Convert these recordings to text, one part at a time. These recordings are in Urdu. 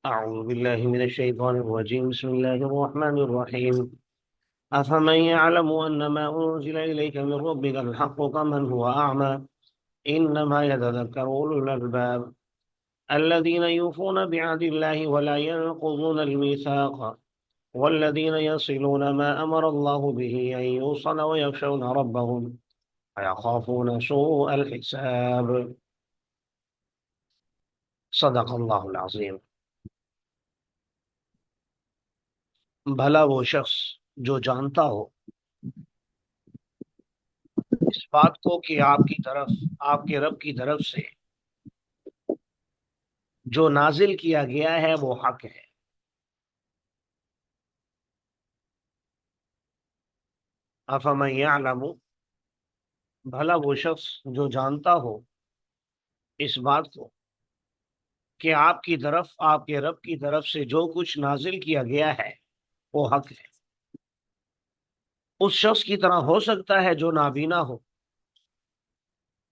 أعوذ بالله من الشيطان الرجيم. بسم الله الرحمن الرحيم. أفمن يعلم أن ما أنزل إليك من ربك الحق كمن هو أعمى إنما يتذكر أولو الألباب الذين يوفون بعهد الله ولا ينقضون الميثاق والذين يصلون ما أمر الله به أن يوصل ويخشون ربهم ويخافون سوء الحساب. صدق الله العظيم. بھلا وہ شخص جو جانتا ہو اس بات کو کہ آپ کی طرف، آپ کے رب کی طرف سے جو نازل کیا گیا ہے وہ حق ہے. افمن یعلم، بھلا وہ شخص جو جانتا ہو اس بات کو کہ آپ کی طرف، آپ کے رب کی طرف سے جو کچھ نازل کیا گیا ہے وہ حق ہے. اس شخص کی طرح ہو سکتا ہے جو نابینا ہو.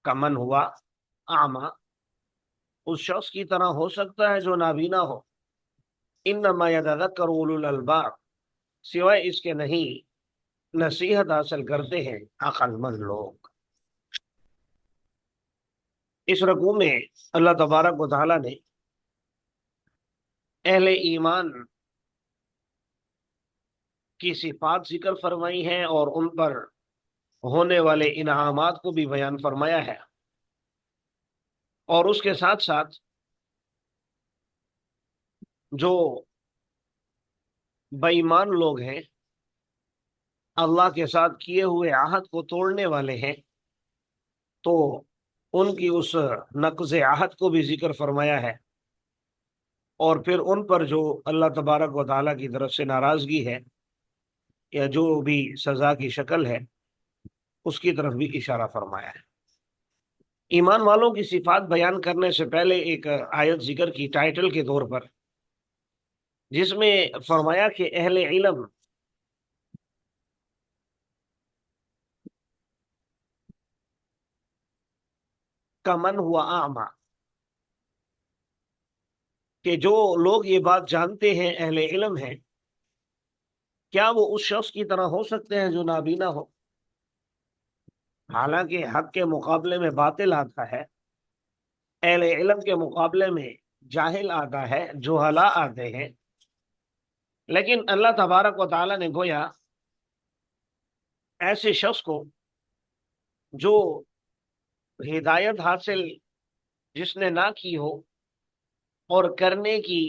کمن ہوا اعمى، اس شخص کی طرح ہو سکتا ہے جو نابینا ہو. انما یتذکر اولو الالباب، سوائے اس کے نہیں نصیحت حاصل کرتے ہیں عقل مند لوگ. اس رکوع میں اللہ تبارک و تعالی نے اہل ایمان کی صفات ذکر فرمائی ہیں اور ان پر ہونے والے انعامات کو بھی بیان فرمایا ہے، اور اس کے ساتھ ساتھ جو بے ایمان لوگ ہیں، اللہ کے ساتھ کیے ہوئے عہد کو توڑنے والے ہیں، تو ان کی اس نقض عہد کو بھی ذکر فرمایا ہے، اور پھر ان پر جو اللہ تبارک و تعالیٰ کی طرف سے ناراضگی ہے یا جو بھی سزا کی شکل ہے اس کی طرف بھی اشارہ فرمایا ہے. ایمان والوں کی صفات بیان کرنے سے پہلے ایک آیت ذکر کی ٹائٹل کے طور پر، جس میں فرمایا کہ اہل علم کا من ہوا اعمى، کہ جو لوگ یہ بات جانتے ہیں، اہل علم ہیں، کیا وہ اس شخص کی طرح ہو سکتے ہیں جو نابینا ہو؟ حالانکہ حق کے مقابلے میں باطل آتا ہے، اہل علم کے مقابلے میں جاہل آتا ہے، جہلا آتے ہیں، لیکن اللہ تبارک و تعالیٰ نے گویا ایسے شخص کو جو ہدایت حاصل جس نے نہ کی ہو اور کرنے کی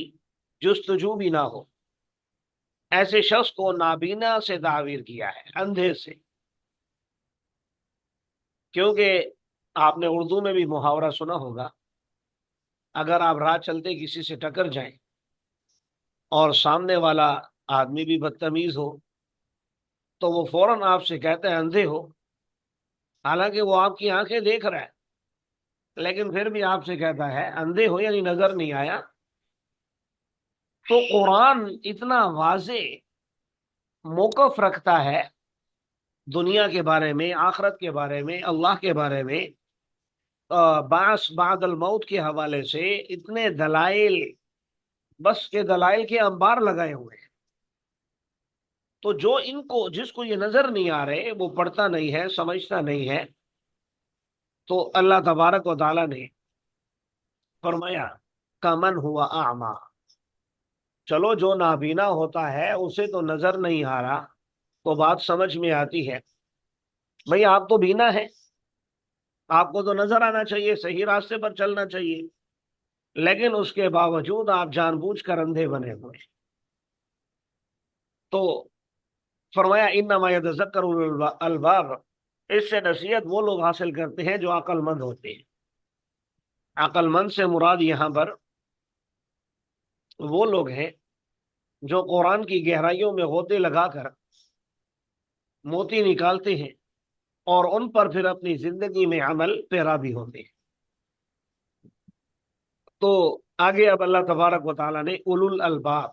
جستجو بھی نہ ہو، ایسے شخص کو نابینا سے تعبیر کیا ہے، اندھے سے. کیونکہ آپ نے اردو میں بھی محاورہ سنا ہوگا، اگر آپ راہ چلتے کسی سے ٹکر جائیں اور سامنے والا آدمی بھی بدتمیز ہو تو وہ فوراً آپ سے کہتا ہے اندھے ہو، حالانکہ وہ آپ کی آنکھیں دیکھ رہا ہے، لیکن پھر بھی آپ سے کہتا ہے اندھے ہو، یعنی نظر نہیں آیا. تو قرآن اتنا واضح موقف رکھتا ہے دنیا کے بارے میں، آخرت کے بارے میں، اللہ کے بارے میں، بعث بعد الموت کے حوالے سے اتنے دلائل، بس کے دلائل کے انبار لگائے ہوئے ہیں. تو جو ان کو، جس کو یہ نظر نہیں آ رہے، وہ پڑھتا نہیں ہے، سمجھتا نہیں ہے، تو اللہ تبارک و تعالیٰ نے فرمایا کمن ہوا اعمى، چلو جو نابینا ہوتا ہے اسے تو نظر نہیں آ رہا تو بات سمجھ میں آتی ہے. بھئی آپ تو بینا ہے، آپ کو تو نظر آنا چاہیے، صحیح راستے پر چلنا چاہیے، لیکن اس کے باوجود آپ جان بوجھ کر اندھے بنے ہوئے. تو فرمایا انما یتذکر اولو الالباب، اس سے نصیحت وہ لوگ حاصل کرتے ہیں جو عقل مند ہوتے ہیں. عقل مند سے مراد یہاں پر وہ لوگ ہیں جو قرآن کی گہرائیوں میں غوطے لگا کر موتی نکالتے ہیں اور ان پر پھر اپنی زندگی میں عمل پیرا بھی ہوتے ہیں. تو آگے اب اللہ تبارک و تعالیٰ نے اولو الالباب،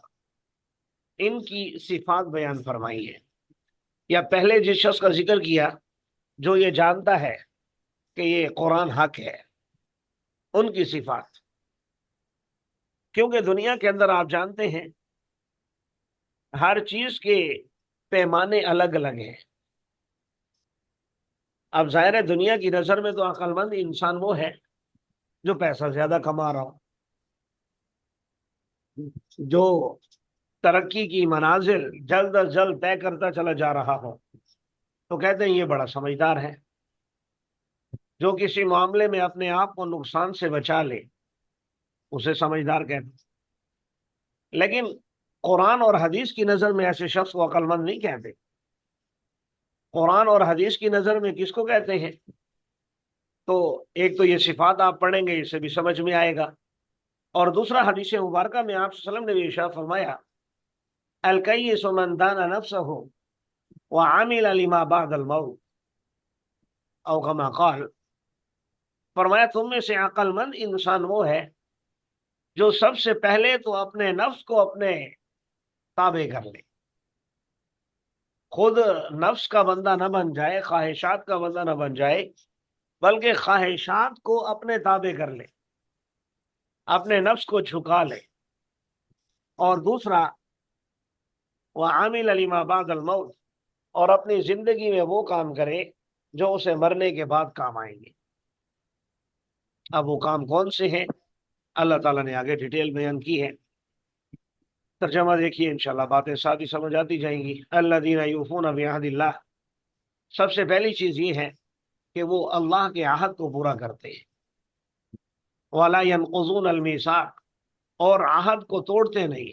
ان کی صفات بیان فرمائی ہے، یا پہلے جس شخص کا ذکر کیا جو یہ جانتا ہے کہ یہ قرآن حق ہے، ان کی صفات. کیونکہ دنیا کے اندر آپ جانتے ہیں ہر چیز کے پیمانے الگ الگ ہیں. اب ظاہر ہے دنیا کی نظر میں تو عقل مند انسان وہ ہے جو پیسہ زیادہ کما رہا ہو، جو ترقی کی منازل جلد از جلد طے کرتا چلا جا رہا ہو، تو کہتے ہیں یہ بڑا سمجھدار ہے. جو کسی معاملے میں اپنے آپ کو نقصان سے بچا لے اسے سمجھدار کہتے ہیں. لیکن قرآن اور حدیث کی نظر میں ایسے شخص کو عقل مند نہیں کہتے. قرآن اور حدیث کی نظر میں کس کو کہتے ہیں؟ تو ایک تو یہ صفات آپ پڑھیں گے، اسے بھی سمجھ میں آئے گا. اور دوسرا حدیث مبارکہ میں آپ صلی اللہ علیہ وسلم نے بھی ارشاد فرمایا، الکیس من دان نفسہ وعمل لما بعد الموت، او کما قال، فرمایا تم میں سے عقل مند انسان وہ ہے جو سب سے پہلے تو اپنے نفس کو اپنے تابع کر لے، خود نفس کا بندہ نہ بن جائے، خواہشات کا بندہ نہ بن جائے، بلکہ خواہشات کو اپنے تابع کر لے، اپنے نفس کو جھکا لے. اور دوسرا وعامل لما بعد الموت، اور اپنی زندگی میں وہ کام کرے جو اسے مرنے کے بعد کام آئیں گے. اب وہ کام کون سے ہیں اللہ تعالیٰ نے آگے ڈیٹیل بیان کی ہے. ترجمہ دیکھیے، انشاءاللہ باتیں ساتھ ہی سمجھ آتی جائیں گی. الذین یوفون بعہد اللہ، سب سے پہلی چیز یہ ہے کہ وہ اللہ کے عہد کو پورا کرتے ہیں. ولا ينقضون المیثاق، اور عہد کو توڑتے نہیں.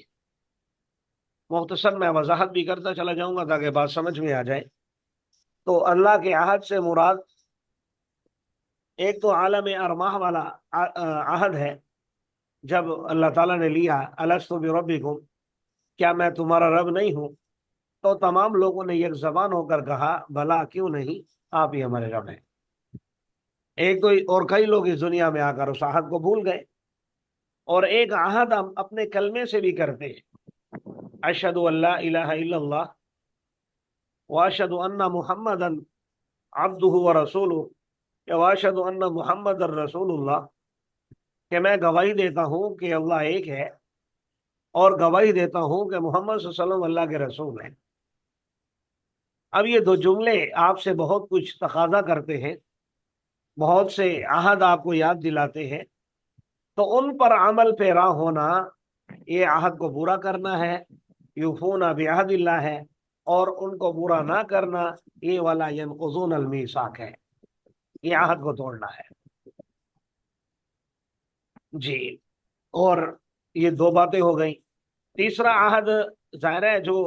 مختصر میں وضاحت بھی کرتا چلا جاؤں گا تاکہ بات سمجھ میں آ جائے. تو اللہ کے عہد سے مراد ایک تو عالم ارواح والا عہد ہے، جب اللہ تعالیٰ نے لیا الست بربکم، کیا میں تمہارا رب نہیں ہوں، تو تمام لوگوں نے یک زبان ہو کر کہا بھلا کیوں نہیں، آپ ہی ہمارے رب ہیں. ایک تو اور کئی لوگ اس دنیا میں آ کر اس عہد کو بھول گئے. اور ایک عہد ہم اپنے کلمے سے بھی کرتے ہیں، اشہد ان لا الہ الا اللہ واشہد ان محمدا عبدہ ورسولہ، یا واشہد ان محمد رسول اللہ، کہ میں گواہی دیتا ہوں کہ اللہ ایک ہے، اور گواہی دیتا ہوں کہ محمد صلی اللہ علیہ وسلم اللہ کے رسول ہیں. اب یہ دو جملے آپ سے بہت کچھ تقاضا کرتے ہیں، بہت سے عہد آپ کو یاد دلاتے ہیں. تو ان پر عمل پیرا ہونا، یہ عہد کو پورا کرنا ہے، یوفون بعہد اللہ ہے. اور ان کو پورا نہ کرنا یہ والا ینقضون المیثاق ہے، یہ عہد کو توڑنا ہے. جی، اور یہ دو باتیں ہو گئیں. تیسرا عہد ظاہر ہے جو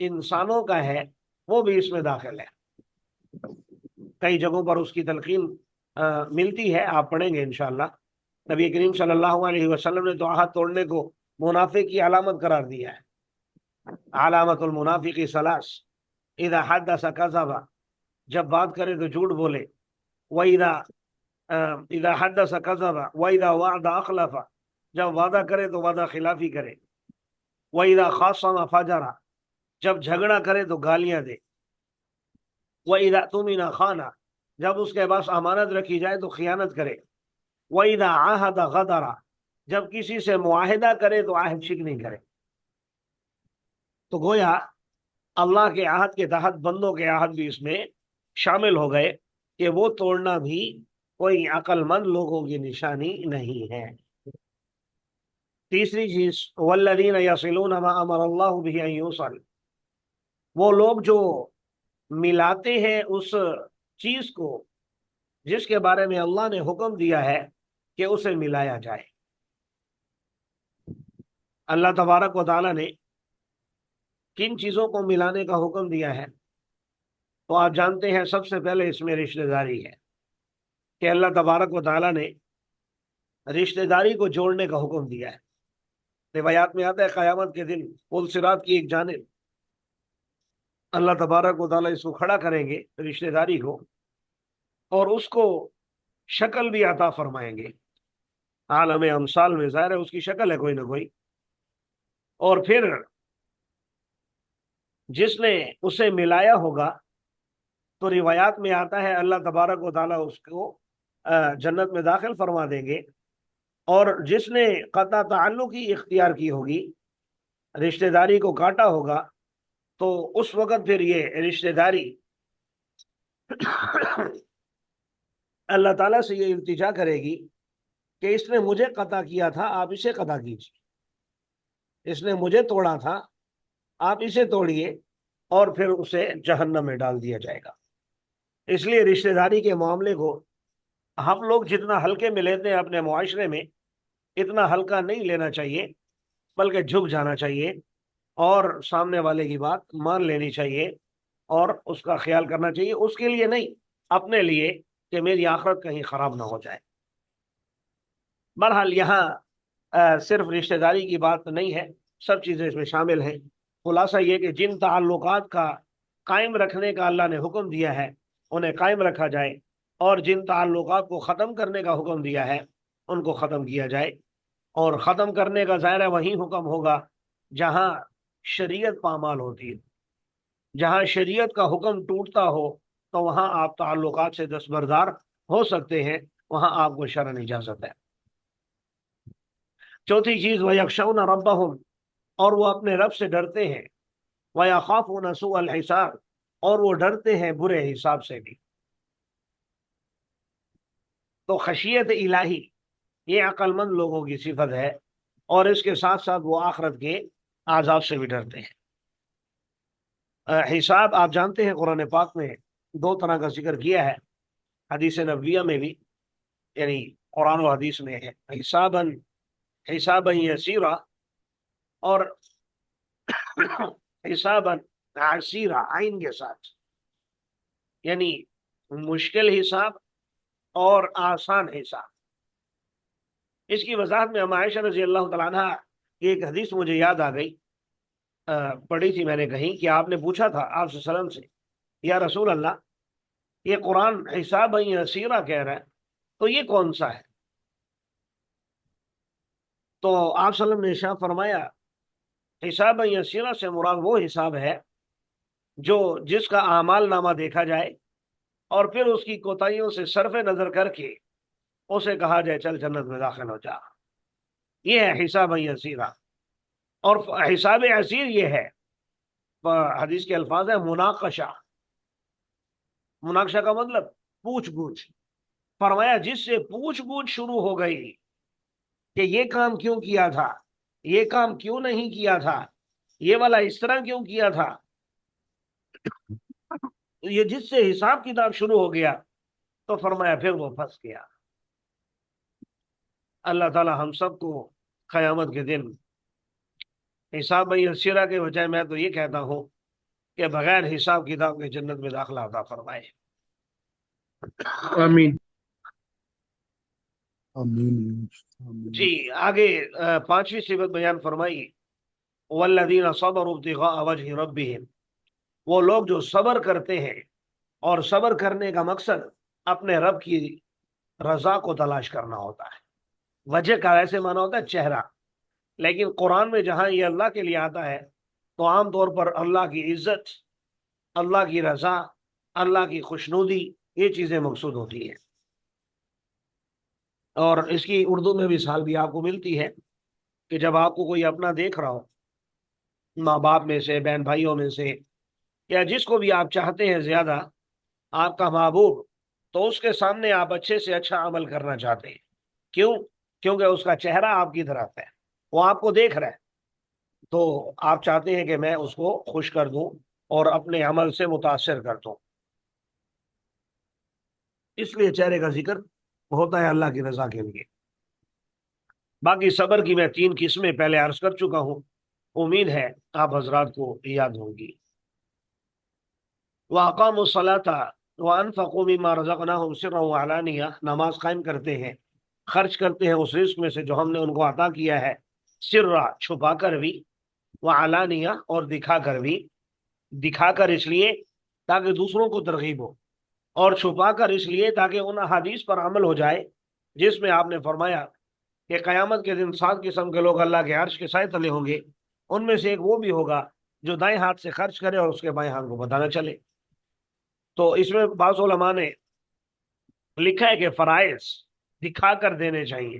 انسانوں کا ہے وہ بھی اس میں داخل ہے. کئی جگہوں پر اس کی تلقین ملتی ہے، آپ پڑھیں گے انشاءاللہ. نبی کریم صلی اللہ علیہ وسلم نے تو عہد توڑنے کو منافق کی علامت قرار دیا ہے. علامت المنافق ثلاث، اذا حدث کذب، جب بات کرے تو جھوٹ بولے، اذا حدث کذب واذا وعد اخلف، جب وعدہ کرے تو وعدہ خلافی کرے، واذا خاصم فجر، جب جھگڑا کرے تو گالیاں دے، واذا اؤتمن خان، جب اس کے پاس امانت رکھی جائے تو خیانت کرے، واذا عاہد غدر، جب کسی سے معاہدہ کرے تو عہد شکنی کرے. تو گویا اللہ کے عہد کے تحت بندوں کے عہد بھی اس میں شامل ہو گئے کہ وہ توڑنا بھی کوئی عقل مند لوگوں کی نشانی نہیں ہے. تیسری چیز والذین یصلون ما امر اللہ بہ ان یوصل، وہ لوگ جو ملاتے ہیں اس چیز کو جس کے بارے میں اللہ نے حکم دیا ہے کہ اسے ملایا جائے. اللہ تبارک و تعالیٰ نے کن چیزوں کو ملانے کا حکم دیا ہے؟ تو آپ جانتے ہیں سب سے پہلے اس میں رشتہ داری ہے، کہ اللہ تبارک و تعالیٰ نے رشتہ داری کو جوڑنے کا حکم دیا ہے. روایات میں آتا ہے قیامت کے دن پل صراط کی ایک جانب اللہ تبارک و تعالیٰ اس کو کھڑا کریں گے، رشتہ داری کو، اور اس کو شکل بھی عطا فرمائیں گے. عالم امثال میں ظاہر ہے اس کی شکل ہے کوئی نہ کوئی. اور پھر جس نے اسے ملایا ہوگا تو روایات میں آتا ہے اللہ تبارک و تعالیٰ اس کو جنت میں داخل فرما دیں گے. اور جس نے قطع تعلق ہی اختیار کی ہوگی، رشتہ داری کو کاٹا ہوگا، تو اس وقت پھر یہ رشتہ داری اللہ تعالیٰ سے یہ التجا کرے گی کہ اس نے مجھے قطع کیا تھا، آپ اسے قطع کیجیے، اس نے مجھے توڑا تھا، آپ اسے توڑیے، اور پھر اسے جہنم میں ڈال دیا جائے گا۔ اس لیے رشتہ داری کے معاملے کو ہم لوگ جتنا ہلکے میں لیتے ہیں اپنے معاشرے میں، اتنا ہلکا نہیں لینا چاہیے، بلکہ جھک جانا چاہیے اور سامنے والے کی بات مان لینی چاہیے اور اس کا خیال کرنا چاہیے، اس کے لیے نہیں، اپنے لیے، کہ میری آخرت کہیں خراب نہ ہو جائے۔ بہرحال یہاں صرف رشتہ داری کی بات نہیں ہے، سب چیزیں اس میں شامل ہیں۔ خلاصہ یہ کہ جن تعلقات کا قائم رکھنے کا اللہ نے حکم دیا ہے انہیں قائم رکھا جائے، اور جن تعلقات کو ختم کرنے کا حکم دیا ہے ان کو ختم کیا جائے۔ اور ختم کرنے کا ظاہر وہی حکم ہوگا جہاں شریعت پامال ہوتی ہے، جہاں شریعت کا حکم ٹوٹتا ہو تو وہاں آپ تعلقات سے دستبردار ہو سکتے ہیں، وہاں آپ کو شرعاً اجازت ہے۔ چوتھی چیز، وَيَخْشَوْنَ رَبَّهُمْ، اور وہ اپنے رب سے ڈرتے ہیں، وَيَخَافُونَ سُوءَ الْحِسَابِ، اور وہ ڈرتے ہیں برے حساب سے بھی۔ تو خشیت الہی یہ عقل مند لوگوں کی صفت ہے، اور اس کے ساتھ ساتھ وہ آخرت کے عذاب سے بھی ڈرتے ہیں۔ حساب آپ جانتے ہیں قرآن پاک میں دو طرح کا ذکر کیا ہے، حدیث نبویہ میں بھی، یعنی قرآن و حدیث میں ہے، حساباً یسیرا اور حساباً عسیرا عین کے ساتھ، یعنی مشکل حساب اور آسان حساب۔ اس کی وضاحت میں ہم عائشہ رضی اللہ تعالیٰ عنہ کی ایک حدیث مجھے یاد آ گئی، پڑھی تھی میں نے کہیں کہ آپ نے پوچھا تھا آپ صلی اللہ علیہ وسلم سے، یا رسول اللہ، یہ قرآن حساباً یسیرا کہہ رہا ہے تو یہ کون سا ہے؟ تو آپ صلی اللہ علیہ وسلم نے ارشاد فرمایا، حساباً یسیرا سے مراد وہ حساب ہے جس کا اعمال نامہ دیکھا جائے اور پھر اس کی کوتاہیوں سے صرف نظر کر کے اسے کہا جائے چل جنت میں داخل ہو جا، یہ ہے حساباً یسیرا۔ اور حساب عسیر یہ ہے، حدیث کے الفاظ ہے مناقشہ۔ مناقشہ کا مطلب پوچھ گچھ۔ فرمایا جس سے پوچھ گچھ شروع ہو گئی کہ یہ کام کیوں کیا تھا، یہ کام کیوں نہیں کیا تھا، یہ والا اس طرح کیوں کیا تھا، یہ جس سے حساب کتاب شروع ہو گیا تو فرمایا پھر وہ پھنس گیا۔ اللہ تعالی ہم سب کو قیامت کے دن حساب یسیرا کے بجائے میں تو یہ کہتا ہوں کہ بغیر حساب کتاب کے جنت میں داخلہ عطا فرمائے۔ آمین آمین جی آگے پانچویں صفت بیان فرمائی، والذین صبروا ابتغاء وجہ ربہم، وہ لوگ جو صبر کرتے ہیں، اور صبر کرنے کا مقصد اپنے رب کی رضا کو تلاش کرنا ہوتا ہے۔ وجہ کا ایسے معنی ہوتا ہے چہرہ، لیکن قرآن میں جہاں یہ اللہ کے لیے آتا ہے تو عام طور پر اللہ کی عزت، اللہ کی رضا، اللہ کی خوشنودی، یہ چیزیں مقصود ہوتی ہیں۔ اور اس کی اردو میں مثال بھی آپ کو ملتی ہے کہ جب آپ کو کوئی اپنا دیکھ رہا ہو، ماں باپ میں سے، بہن بھائیوں میں سے، یا جس کو بھی آپ چاہتے ہیں زیادہ، آپ کا محبوب، تو اس کے سامنے آپ اچھے سے اچھا عمل کرنا چاہتے ہیں۔ کیوں؟ کیونکہ اس کا چہرہ آپ کی طرف ہے، وہ آپ کو دیکھ رہا ہے، تو آپ چاہتے ہیں کہ میں اس کو خوش کر دوں اور اپنے عمل سے متاثر کر دوں، اس لیے چہرے کا ذکر ہوتا ہے اللہ کی رضا کے لیے۔ باقی صبر کی میں 3 قسمیں پہلے عرض کر چکا ہوں، امید ہے آپ حضرات کو یاد ہوگی۔ وَأَقَامُوا الصَّلَاةَ وَأَنفَقُوا مِمَّا رَزَقْنَاهُمْ سِرًّا وَعَلَانِيَةً، نماز قائم کرتے ہیں، خرچ کرتے ہیں اس رزق میں سے جو ہم نے ان کو عطا کیا ہے، سرا چھپا کر بھی، وعلانیہ اور دکھا کر بھی۔ دکھا کر اس لیے تاکہ دوسروں کو ترغیب ہو، اور چھپا کر اس لیے تاکہ ان احادیث پر عمل ہو جائے جس میں آپ نے فرمایا کہ قیامت کے دن 7 قسم کے لوگ اللہ کے عرش کے سائے تلے ہوں گے، ان میں سے ایک وہ بھی ہوگا جو دائیں ہاتھ سے خرچ کرے اور اس کے بائیں ہاتھ کو پتہ نہ چلے۔ تو اس میں بعض علماء نے لکھا ہے کہ فرائض دکھا کر دینے چاہیے،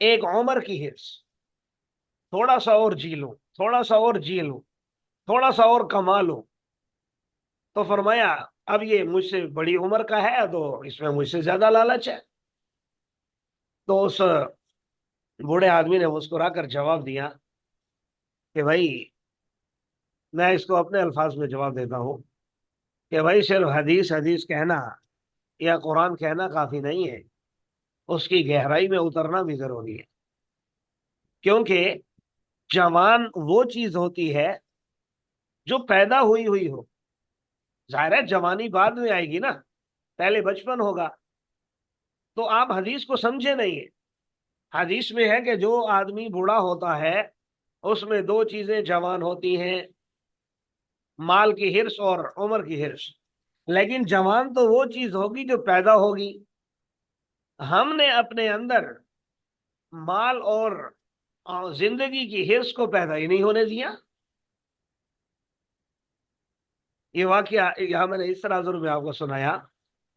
ایک عمر کی حرص، تھوڑا سا اور جی لوں، تھوڑا سا اور جی لوں، تھوڑا سا اور کما لوں. تو فرمایا اب یہ مجھ سے بڑی عمر کا ہے تو اس میں مجھ سے زیادہ لالچ ہے. تو اس بوڑھے آدمی نے مسکرا کر جواب دیا کہ بھائی، میں اس کو اپنے الفاظ میں جواب دیتا ہوں کہ بھائی صرف حدیث حدیث کہنا یا قرآن کہنا کافی نہیں ہے، اس کی گہرائی میں اترنا بھی ضروری ہے. کیونکہ جوان وہ چیز ہوتی ہے جو پیدا ہوئی ہوئی ہو. ظاہر ہے جوانی بعد میں آئے گی نا، پہلے بچپن ہوگا. تو آپ حدیث کو سمجھے نہیں ہے. حدیث میں ہے کہ جو آدمی بوڑھا ہوتا ہے اس میں دو چیزیں جوان ہوتی ہیں، مال کی حرص اور عمر کی حرص. لیکن جوان تو وہ چیز ہوگی جو پیدا ہوگی. ہم نے اپنے اندر مال اور زندگی کی حرص کو پیدا ہی نہیں ہونے دیا. یہ واقعہ یہاں میں نے اس طرح ضرور میں آپ کو سنایا.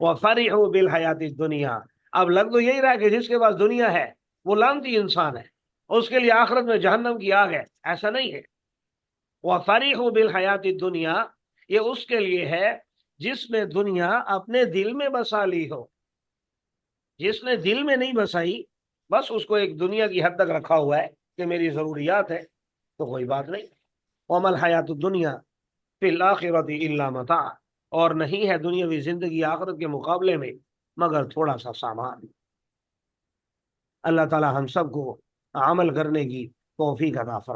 وَفَرِحُوا بِالْحَيَاةِ الدُّنْيَا. اب لگ تو یہی رہا کہ جس کے پاس دنیا ہے وہ لعنتی انسان ہے، اس کے لیے آخرت میں جہنم کی آگ ہے. ایسا نہیں ہے. وَفَرِحُوا بِالْحَيَاةِ الدُّنْيَا یہ اس کے لیے ہے جس نے دنیا اپنے دل میں بسا لی ہو. جس نے دل میں نہیں بسائی، بس اس کو ایک دنیا کی حد تک رکھا ہوا ہے کہ میری ضروریات ہے، تو کوئی بات نہیں. وَمَا الْحَيَاةُ الدُّنْيَا فِي الْآخِرَةِ إِلَّا مَتَاعٌ. اور نہیں ہے دنیاوی زندگی آخرت کے مقابلے میں مگر تھوڑا سا سامان. اللہ تعالی ہم سب کو عمل کرنے کی توفیق عطا فرمائے.